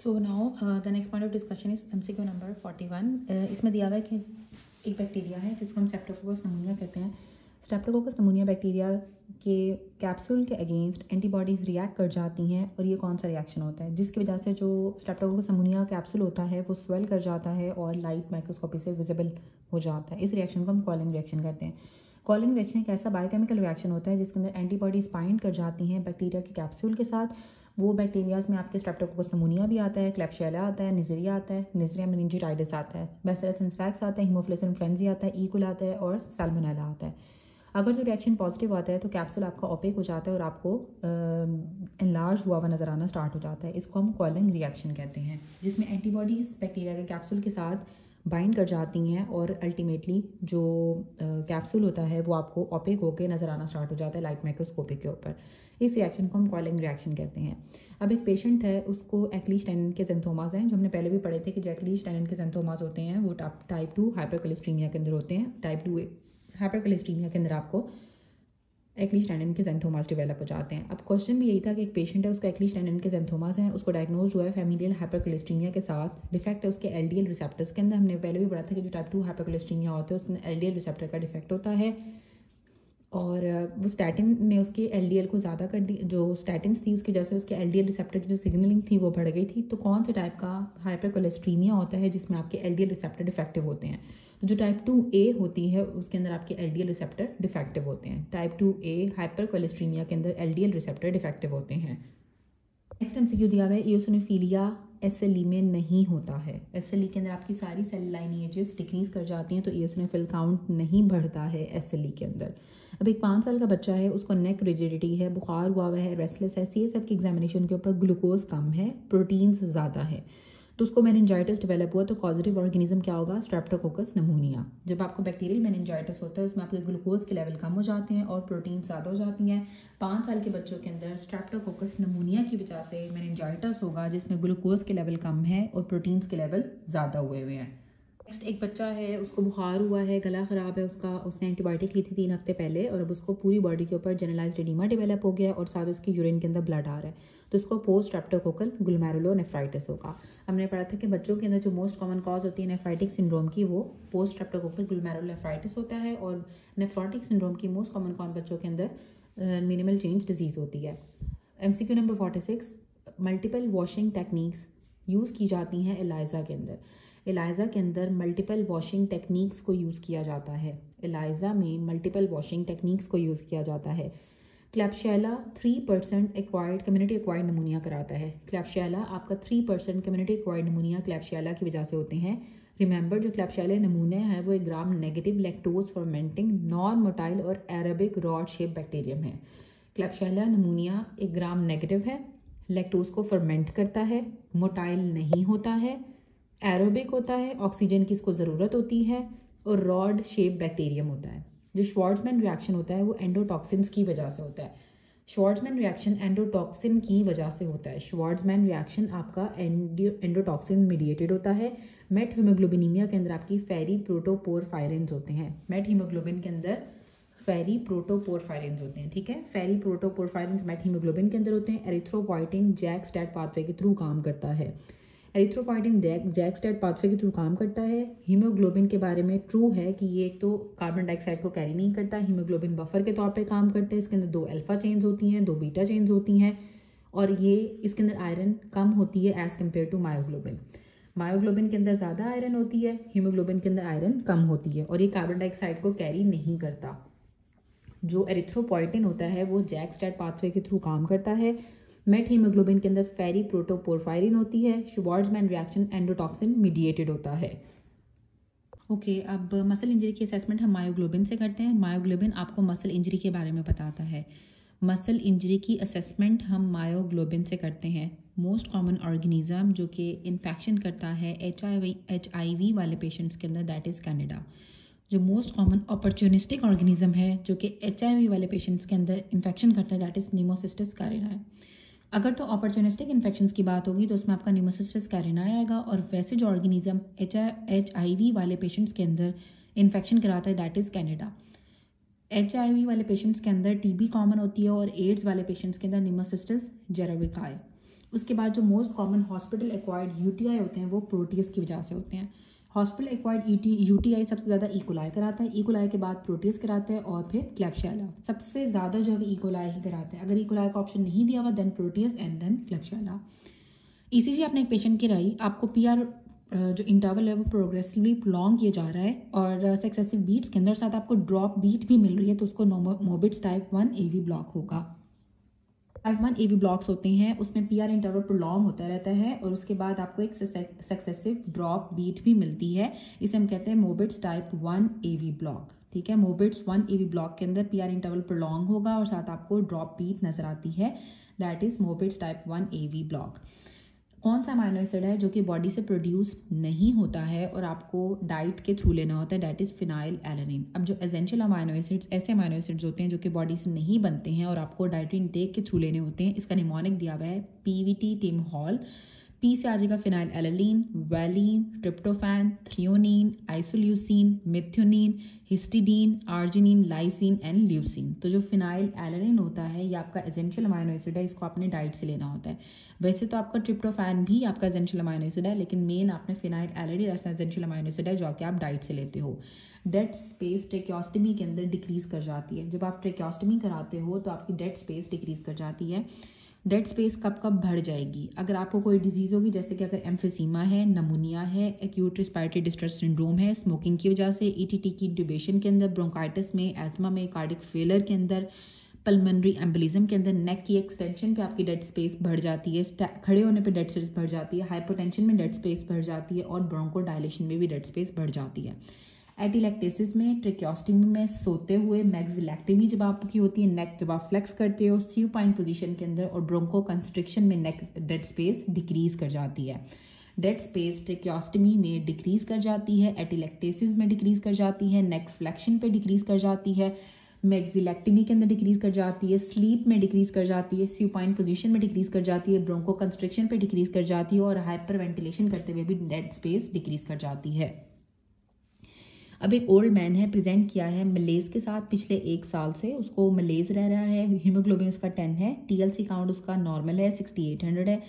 So now the next point of discussion is MCQ number 41। इसमें दिया हुआ है कि एक बैक्टीरिया है जिसको हम स्ट्रेप्टोकोकस नमूनिया कहते हैं। स्ट्रेप्टोकोकस नमूनिया बैक्टीरिया के कैप्सूल के अगेंस्ट एंटीबॉडीज़ रिएक्ट कर जाती हैं और ये कौन सा रिएक्शन होता है जिसकी वजह से जो स्ट्रेप्टोकोकस नमूनिया कैप्सूल होता है वो स्वेल कर जाता है और लाइट माइक्रोस्कोपी से विजिबल हो जाता है। इस रिएक्शन को हम कॉलिंग रिएक्शन कहते हैं। कॉलिंग रिएक्शन एक ऐसा बायोकेमिकल रिएक्शन होता है जिसके अंदर एंटीबॉडीज़ बाइंड कर जाती हैं बैक्टीरिया के कैप्सूल के साथ। वो बैक्टीरियाज में आपके स्ट्रेप्टोकोकस नमूनिया भी आता है, क्लैप्शियला आता है, निज़रिया आता है, निज़रिया मेनिंजाइटिस आता है, बैसिलस एंथ्रैक्स आता है, हीमोफिलस इन्फ्लुएंजा आता है, ई. कोली आता है और सैल्मोनेला आता है। अगर जो रिएक्शन पॉजिटिव आता है तो कैप्सूल आपका ओपेक हो जाता है और आपको एनलार्ज हुआ हुआ नजर आना स्टार्ट हो जाता है। इसको हम कॉलिंग रिएक्शन कहते हैं, जिसमें एंटीबॉडीज़ बैक्टीरिया के कैप्सूल के साथ बाइंड कर जाती हैं और अल्टीमेटली जो कैप्सूल होता है वो आपको ओपेक होकर नज़र आना स्टार्ट हो जाता है लाइट माइक्रोस्कोपी के ऊपर। इस रिएक्शन को हम कॉलिंग रिएक्शन कहते हैं। अब एक पेशेंट है, उसको एक्लीश टेनिन के ज़ेंथोमास हैं, जो हमने पहले भी पढ़े थे कि जो एक्लीश टेनिन के ज़ेंथोमास होते हैं वो टाइप 2 हाइपरकोलेस्ट्रीमिया के अंदर होते हैं। टाइप 2 हाइपरकोलेस्ट्रीमिया के अंदर आपको एक्लीश टेनिन के ज़ेंथोमास डेवलप हो जाते हैं। अब क्वेश्चन भी यही था कि एक पेशेंट है, उसका एक्लीश टेनिन के ज़ेंथोमास हैं, उसको डायग्नोज हुआ है फैमिलियल हाइपरकोलेस्ट्रीमिया के साथ। डिफेक्ट है उसके LDL रिसेप्टर्स के अंदर। हमने पहले भी पढ़ा था कि जो टाइप 2 हाइपरकोलेस्ट्रीमिया होता है उसके अंदर LDL रिसेप्टर का डिफेक्ट होता है और वो स्टैटिन ने उसके LDL को ज़्यादा कर दी। जो स्टैटिन्स थी उसकी वजह से उसके LDL रिसेप्टर की जो सिग्नलिंग थी वो बढ़ गई थी। तो कौन से टाइप का हाइपरकोलेस्ट्रीमिया होता है जिसमें आपके LDL रिसेप्टर डिफेक्टिव होते हैं? तो जो टाइप 2A होती है उसके अंदर आपके LDL रिसेप्टर डिफेक्टिव होते हैं। टाइप 2A हाइपरकोलेस्ट्रीमिया के अंदर LDL रिसेप्टर डिफेक्टिव होते हैं। नेक्स्ट MCQ दिया हुआ है इओसिनोफिलिया SLE में नहीं होता है। SLE के अंदर आपकी सारी सेल लाइनेजेस डिक्रीज कर जाती हैं तो इओसिनोफिल काउंट नहीं बढ़ता है SLE के अंदर। अब एक 5 साल का बच्चा है, उसको नेक रिजिडिटी है, बुखार हुआ हुआ है, रेस्टलेस है, CSF की एग्जामिनेशन के ऊपर ग्लूकोज कम है, प्रोटीन्स ज़्यादा है, तो उसको मेनिंजाइटिस डेवलप हुआ। तो कॉजेटिव ऑर्गेनिज्म क्या होगा? स्ट्रेप्टोकोकस नमूनिया। जब आपको बैक्टीरियल मेनिंजाइटिस होता है उसमें आपके ग्लूकोज के लेवल कम हो जाते हैं और प्रोटीन ज़्यादा हो जाती हैं। 5 साल के बच्चों के अंदर स्ट्रेप्टोकोकस नमूनिया की वजह से मेनिंजाइटिस होगा जिसमें ग्लूकोज के लेवल कम है और प्रोटीन्स के लेवल ज़्यादा हुए हुए हैं। नेक्स्ट एक बच्चा है, उसको बुखार हुआ है, गला ख़राब है उसका, उसने एंटीबायोटिक ली थी 3 हफ्ते पहले और अब उसको पूरी बॉडी के ऊपर जनरलाइज्ड एडिमा डेवलप हो गया और साथ उसकी यूरिन के अंदर ब्लड आ रहा है, तो उसको पोस्ट स्ट्रेप्टोकोकल ग्लोमेरुलोनेफ्राइटिस होगा। हमने पढ़ा था कि बच्चों के अंदर जो मोस्ट कॉमन कॉज होती है नेफ्राइटिक सिंड्रोम की वो पोस्ट स्ट्रेप्टोकोकल ग्लोमेरुलोनेफ्राइटिस होता है और नेफ्रोटिक सिंड्रोम की मोस्ट कॉमन कॉज बच्चों के अंदर मिनिमल चेंज डिजीज़ होती है। MCQ number 46, multiple washing techniques use की जाती हैं एलाइजा के अंदर। एलाइजा के अंदर मल्टीपल वॉशिंग टेक्निक्स को यूज़ किया जाता है। एलाइजा में मल्टीपल वॉशिंग टेक्निक्स को यूज़ किया जाता है। क्लैप्शियला 3% एक्वायर्ड कम्युनिटी एक्वायर्ड नमूनिया कराता है। क्लैप्शियला आपका 3% कम्युनिटी एक्वायर्ड नमूनिया क्लैप्शियला की वजह से होते हैं। रिमेंबर जो क्लैप्शियला नमूने हैं वो एक gram negative lactose fermenting non motile और एराबिक रॉड शेप बैक्टीरियम है। क्लैप्शियला नमूनिया एक ग्राम नेगेटिव है, लैक्टोज को फर्मेंट करता है, मोटाइल नहीं होता है, एरोबिक होता है, ऑक्सीजन की इसको ज़रूरत होती है और रॉड शेप बैक्टीरियम होता है। जो श्वार्ट्ज़मैन रिएक्शन होता है वो एंडोटॉक्सिन्स की वजह से होता है। श्वार्ट्ज़मैन रिएक्शन एंडोटॉक्सिन की वजह से होता है। श्वार्ट्ज़मैन रिएक्शन आपका एंडोटॉक्सिन मीडिएटेड होता है। मेट हीमोग्लोबिनीमिया के अंदर आपकी फेरी प्रोटोपोरफायरेंस होते हैं। मेट हीमोग्लोबिन के अंदर फेरी प्रोटोपोरफायरेंस होते हैं, ठीक है। फेरी प्रोटोपोरफायरेंस मेट हीमोग्लोबिन के अंदर होते हैं। एरिथ्रोपोइटिन जैक स्टैट पाथवे के थ्रू काम करता है। एरिथ्रोपोइटिन जैक स्टैट पाथवे के थ्रू काम करता है। हीमोग्लोबिन के बारे में ट्रू है कि ये एक तो कार्बन डाइऑक्साइड को कैरी नहीं करता, हीमोग्लोबिन बफर के तौर पे काम करते हैं। इसके अंदर 2 अल्फा चेन्स होती हैं, 2 बीटा चेन्स होती हैं और ये इसके अंदर आयरन कम होती है as compare to myoglobin. Myoglobin के अंदर ज़्यादा आयरन होती है, हीमोग्लोबिन के अंदर आयरन कम होती है और ये कार्बन डाइऑक्साइड को कैरी नहीं करता। जो एरिथ्रोपोइटिन होता है वो जैक स्टैट पाथवे के थ्रू काम करता है। मेट हीमोग्लोबिन के अंदर फेरी प्रोटोपोरफायरिन होती है। श्वार्ट्ज़मैन रिएक्शन एंडोटॉक्सिन मीडिएटेड होता है। ओके, अब मसल इंजरी की असेसमेंट हम मायोग्लोबिन से करते हैं। मायोग्लोबिन आपको मसल इंजरी के बारे में बताता है। मसल इंजरी की असेसमेंट हम मायोग्लोबिन से करते हैं। मोस्ट कॉमन ऑर्गेनिज्म जो कि इन्फेक्शन करता है HIV वाले पेशेंट्स के अंदर दैट इज़ कैनेडा। जो मोस्ट कॉमन अपॉर्चुनिस्टिक ऑर्गेनिज्म है जो कि HIV वाले पेशेंट्स के अंदर इन्फेक्शन करता है दैट इज़ निमोसिस्टिस कैरिनाई। अगर तो अपॉर्चुनिस्टिक इन्फेक्शंस की बात होगी तो उसमें आपका निमोसिस्टिस कैरिनाई आएगा और वैसे जो ऑर्गेनिज्म HIV वाले पेशेंट्स के अंदर इन्फेक्शन कराता है दैट इज़ कैनेडा। HIV वाले पेशेंट्स के अंदर TB कॉमन होती है और एड्स वाले पेशेंट्स के अंदर निमोसिस्टिस जेरोविकाई। उसके बाद जो most common hospital acquired UTI होते हैं वो प्रोटियस की वजह से होते हैं। हॉस्पिटल एक्वायर्ड यूटीआई सबसे ज़्यादा इकोलाई कराता है, इकोलाई के बाद प्रोटियस कराता है और फिर क्लैब्सियला। सबसे ज़्यादा जो है इकोलाई ही कराता है। अगर इकोलाई का ऑप्शन नहीं दिया हुआ then proteus and then klebsiella. ECG आपने एक पेशेंट की रही, आपको पीआर जो इंटरवल है वो प्रोग्रेसिवली प्रोलॉन्ग किया जा रहा है और सक्सेसिव बीट्स के अंदर साथ आपको ड्रॉप बीट भी मिल रही है, तो उसको मोबिट्स टाइप 1 एवी ब्लॉक होगा। टाइप 1 एवी ब्लॉक्स होते हैं, उसमें पीआर इंटरवल प्रोलॉन्ग होता रहता है और उसके बाद आपको एक सक्सेसिव ड्रॉप बीट भी मिलती है। इसे हम कहते हैं मोबिट्स टाइप 1 एवी ब्लॉक। ठीक है, मोबिट्स 1 एवी ब्लॉक के अंदर पीआर इंटरवल प्रोलॉन्ग होगा और साथ आपको ड्रॉप बीट नजर आती है, that is Mobitz type 1 AV block. कौन सा अमाइनो एसिड है जो कि बॉडी से प्रोड्यूस नहीं होता है और आपको डाइट के थ्रू लेना होता है, दैट इज फिनाइल एलानिन। अब जो एसेंशियल अमाइनो एसिड्स ऐसे अमाइनो एसिड्स होते हैं जो कि बॉडी से नहीं बनते हैं और आपको डाइटरी इंटेक के थ्रू लेने होते हैं, इसका निमोनिक दिया हुआ है पीवीटी टिम हॉल। पी से आ जाएगा phenyl alanine, valine, tryptophan, threonine, isoleucine, methionine, histidine, arginine, lysine and leucine. तो जो फिनाइल एलानिन होता है ये आपका एसेंशियल अमाइनो एसिड है, इसको आपने डाइट से लेना होता है। वैसे तो आपका ट्रिप्टोफैन भी आपका एसेंशियल अमाइनो एसिड है, लेकिन मेन आपने फिनाइल एलानिन ऐसा एसेंशियल अमाइनो एसिड है जो कि आप डाइट से लेते हो। डेड स्पेस ट्रेकियोस्टमी के अंदर डिक्रीज कर जाती है। जब आप ट्रेकियोस्टमी कराते हो तो आपकी डेड स्पेस डिक्रीज कर जाती है। डेड स्पेस कब कब बढ़ जाएगी? अगर आपको कोई डिजीज़ होगी, जैसे कि अगर एम्फिसीमा है, नमूनिया है, एक्यूट रिस्पायरेटरी डिस्ट्रेस सिंड्रोम है, स्मोकिंग की वजह से, ईटीटी की इंट्यूबेशन के अंदर, ब्रोंकाइटिस में, एस्मा में, कार्डिक फेलर के अंदर, पल्मोनरी एम्बोलिज्म के अंदर, नेक की एक्सटेंशन पे आपकी डेड स्पेस बढ़ जाती है, खड़े होने पे डेड स्पेस बढ़ जाती है, हाइपोटेंशन में डेड स्पेस बढ़ जाती है और ब्रोंको डायलेशन में भी डेड स्पेस बढ़ जाती है। एटीलैक्टेसिस में, ट्रेकियोस्टमी में, सोते हुए, मैक्सिलेक्टमी जब आपकी होती है, नेक जब आप फ्लेक्स करते हो स्यूपाइन पोजीशन के अंदर, और ब्रोंको कंस्ट्रिक्शन में नेक डेड स्पेस डिक्रीज कर जाती है। डेड स्पेस ट्रेकियोस्टमी में डिक्रीज कर जाती है, एटीलैक्टेसिस में डिक्रीज कर जाती है, नेक फ्लेक्शन पे डिक्रीज कर जाती है, मैक्सिलेक्टमी के अंदर डिक्रीज कर जाती है, स्लीप में डिक्रीज कर जाती है, स्यूपाइन पोजीशन में डिक्रीज कर जाती है, ब्रोंको कंस्ट्रिक्शन पे डिक्रीज कर जाती है और हाइपर वेंटिलेशन करते हुए भी डेड स्पेस डिक्रीज कर जाती है। अब एक ओल्ड मैन है, प्रेजेंट किया है मलेज के साथ पिछले 1 साल से, उसको मलेज रह रहा है, हीमोग्लोबिन उसका 10 है, टीएलसी काउंट उसका नॉर्मल है 6800 है,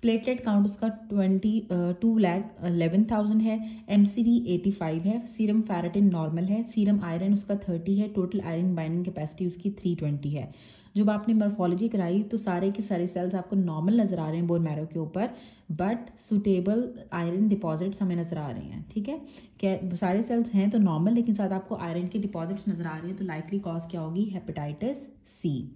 प्लेटलेट काउंट उसका 2,11,000 है, एमसीवी 85 है, सीरम फेरेटिन नॉर्मल है, सीरम आयरन उसका 30 है, टोटल आयरन बाइंडिंग कैपेसिटी उसकी 320 है। जब आपने मॉर्फोलॉजी कराई तो सारे के सारे सेल्स आपको नॉर्मल नजर आ रहे हैं बोन मैरो के ऊपर, बट सुटेबल आयरन डिपॉजिट्स हमें नजर आ रहे हैं। ठीक है, क्या सारे सेल्स हैं तो नॉर्मल, लेकिन साथ आपको आयरन के डिपॉजिट्स नजर आ रहे हैं, तो लाइकली कॉज क्या होगी? Hepatitis C.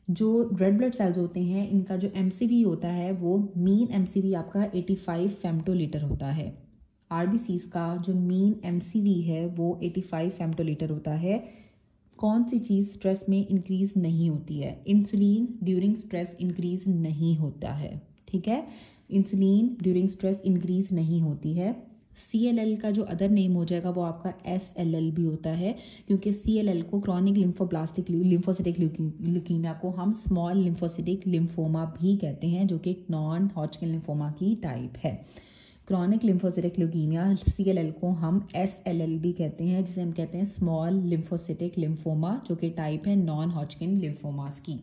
जो रेड ब्लड सेल्स होते हैं इनका जो एमसीवी होता है वो मीन एमसीवी आपका 85 फेम्टोलीटर होता है। आरबीसीज का जो मीन एमसीवी है वो 85 फेम्टोलीटर होता है। कौन सी चीज़ स्ट्रेस में इंक्रीज नहीं होती है? इंसुलिन ड्यूरिंग स्ट्रेस इंक्रीज नहीं होता है। ठीक है, इंसुलिन ड्यूरिंग स्ट्रेस इंक्रीज नहीं होती है। CLL का जो अदर नेम हो जाएगा वो आपका SLL भी होता है, क्योंकि CLL को क्रॉनिक लिम्फोब्लास्टिक लिम्फोसिटिक ल्यूकीमिया को हम स्मॉल लिम्फोसिटिक लिम्फोमा भी कहते हैं, जो कि नॉन हॉजकिन लिम्फोमा की टाइप है। क्रॉनिक लिम्फोसिटिक ल्यूकीमिया CLL को हम SLL भी कहते हैं, जिसे हम कहते हैं स्मॉल लिम्फोसिटिक लिम्फोमा, जो कि टाइप है नॉन हॉजकिन लिम्फोमास की।